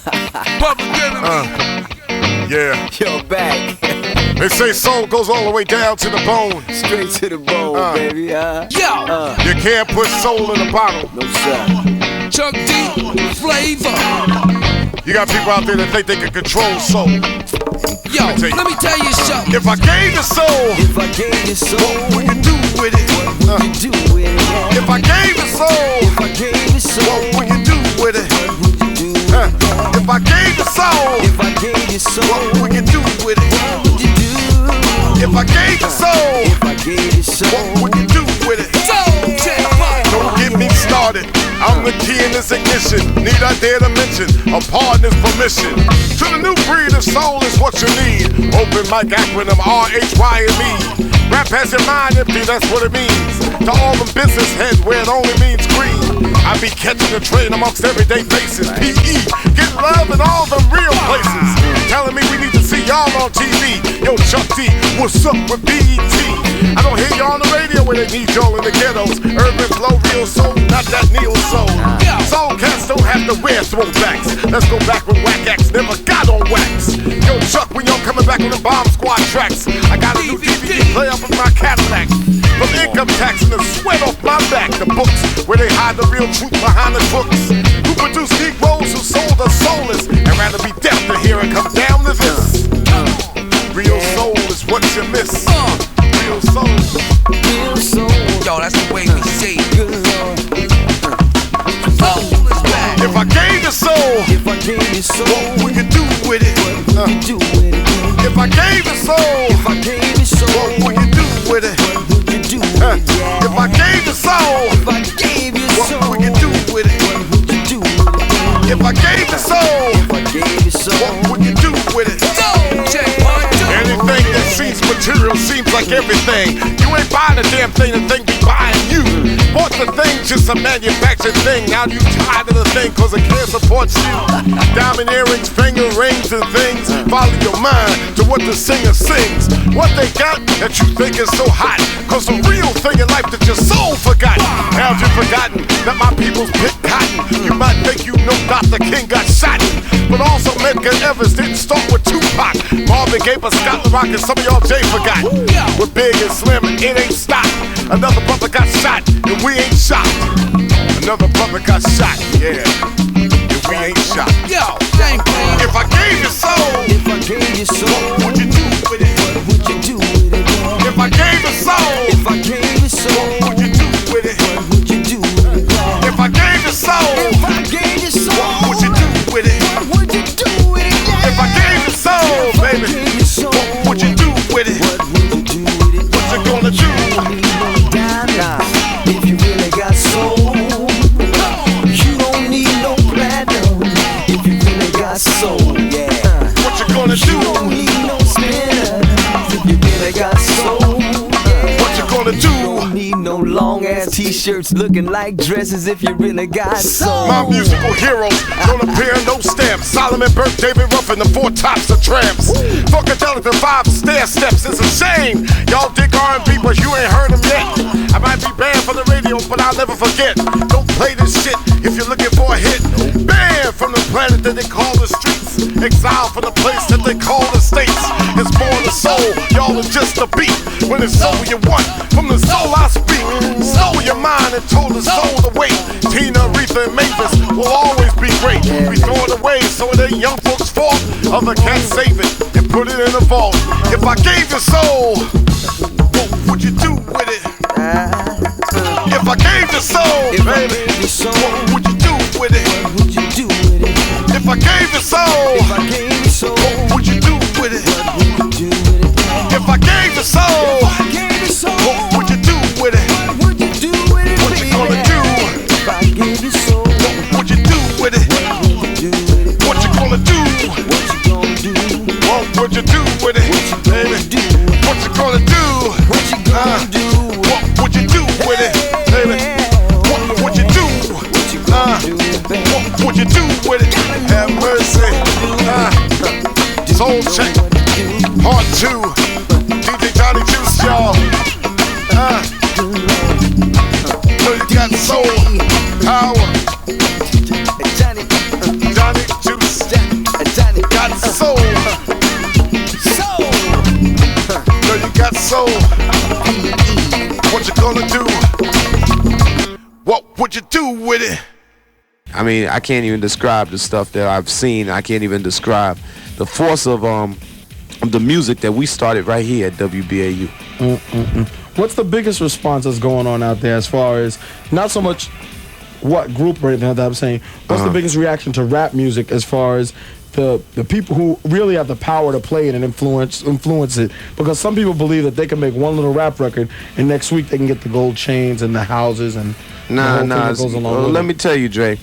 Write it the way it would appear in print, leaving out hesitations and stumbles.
Public Enemy. Yeah. Yo, back. They say soul goes all the way down to the bone. Straight to the bone, baby. Yo. You can't put soul in a bottle. No, sir. Chuck D. Flavor. You got people out there that think they can control soul. Yo, let me tell you something. If I gave you soul, If I gave you soul, what would you do with it? what would you do with it? If I gave you soul, If I gave you soul, what would you do with it? what would you do? If I gave you soul, If I gave you soul, what would you do with it? what would you do? If I gave you soul, If I gave you soul, what would you do with it? Don't get me started. I'm the key in this ignition. Need I dare to mention a partner's permission. To the new breed of soul is what you need. Open mic acronym RHYME. Rap has your mind empty, that's what it means. To all them business heads where it only means green. I be catching the train amongst everyday faces. PE, get love in all them real places. Telling me we need to see y'all on TV. Yo, Chuck D, what's up with BET? I don't hear y'all on the radio where they need y'all in the ghettos. Urban flow, real soul, not that neo soul. Soul cats don't have to wear throwbacks. Let's go back when whack acts never got on wax. Yo, Chuck, when y'all coming back on the Bomb Squad tracks? I got a new DVD player from my Cadillac. From income tax and the sweat off my back. The books where they hide the real truth behind the crooks. Who produce Negroes who sold us soulless and rather be deaf to hear it come down to this. Real soul is what you miss. Real soul. real soul, Yo, that's the way we say it. good Lord. Soul is back. If I gave you soul, If I gave you soul, what would you do with it? what would you do with it? If I gave you soul, If I gave you soul, what would you do with it? what would you do with it? Yeah. If I gave you soul, If I gave you what soul, would you do with it? what would you do with it? If I gave you soul, If I gave you soul, what would you do with it? Anything that seems material seems like everything. You ain't buying a damn thing, the thing be buying you. Bought the thing, just a manufactured thing. Now you tired of the thing cause it can't support you. Diamond earrings, finger rings and things. Follow your mind to what the singer sings. What they got that you think is so hot. Cause the real thing in life that your soul forgot. Have you forgotten that my people's pick cotton? You might think you know Dr. King got shot, but also Medgar Evers didn't start with Tupac. Marvin Gaye, Scott LaRock, and some of y'all Jay forgot. We're big and slim and it ain't stopped. Another brother got shot and we ain't shocked. Another brother got shot, yeah, and we ain't shocked. Yo, thank you. If I gave you soul, if I gave you soul, what would you do with it? what would you do with it? If I gave you soul, If I gave you soul, what would you do with it? what would you do with it? If I gave you soul, If I gave you soul, what would you do with it? what would you do with it? If I gave you soul, baby, Gave you soul, what would you do with it? what would you do with it? What you gonna do? Nah, if you really got soul, you don't need no platinum. If you really got soul, yeah. What you gonna do? You don't need no spinner. If you really got soul, What you gonna do? don't need no long ass t-shirts looking like dresses. If you really got soul, My musical heroes don't appear in no stamps. Solomon Burke, David Ruffin, the four tops of tramps. Funkadelic, the five stair steps. It's a shame y'all dig R&B, but you ain't heard them yet. I might be banned from the radio, but I'll never forget. Don't play this shit if you're looking for a hit. Banned from the planet that they call the streets. Exiled from the place that they call the states. It's born the soul, y'all are just a beat. When it's soul you want, from the soul I speak. Soul your mind and told the soul to wait. Tina, Aretha, and Mavis will always be great. We throw it away so it ain't young folks' fault. Other cats save it and put it in the vault. If I gave you soul, what would you do with it? If I gave you soul, if I baby, gave you soul, what would you do with it? what would you do with it? If I gave you soul, If I gave you soul, what would you do with it? what would you do with it? If I gave you soul, If I gave you soul, what would you do with it? what would you do with it, What you baby? gonna do? If I gave you soul, What would you do with it? what would you do with it? What you gonna do? What you gonna do? What would you do with it, baby? What you gonna do? What you gonna do? What would you do with it, baby? What would you do? What you gonna do, baby? What would you do with it? Have mercy. Soul check, part 2. DJ Johnny Juice, y'all. So you got soul, power. Johnny, Johnny Juice. what you do with it. I mean, I can't even describe the stuff that I've seen. I can't even describe the force of the music that we started right here at WBAU. What's the biggest response that's going on out there as far as not so much what group or anything like that I'm saying, what's the biggest reaction to rap music as far as the people who really have the power to play it and influence it? Because some people believe that they can make one little rap record and next week they can get the gold chains and the houses and Nah. that goes along with Let it. me tell you, Dre.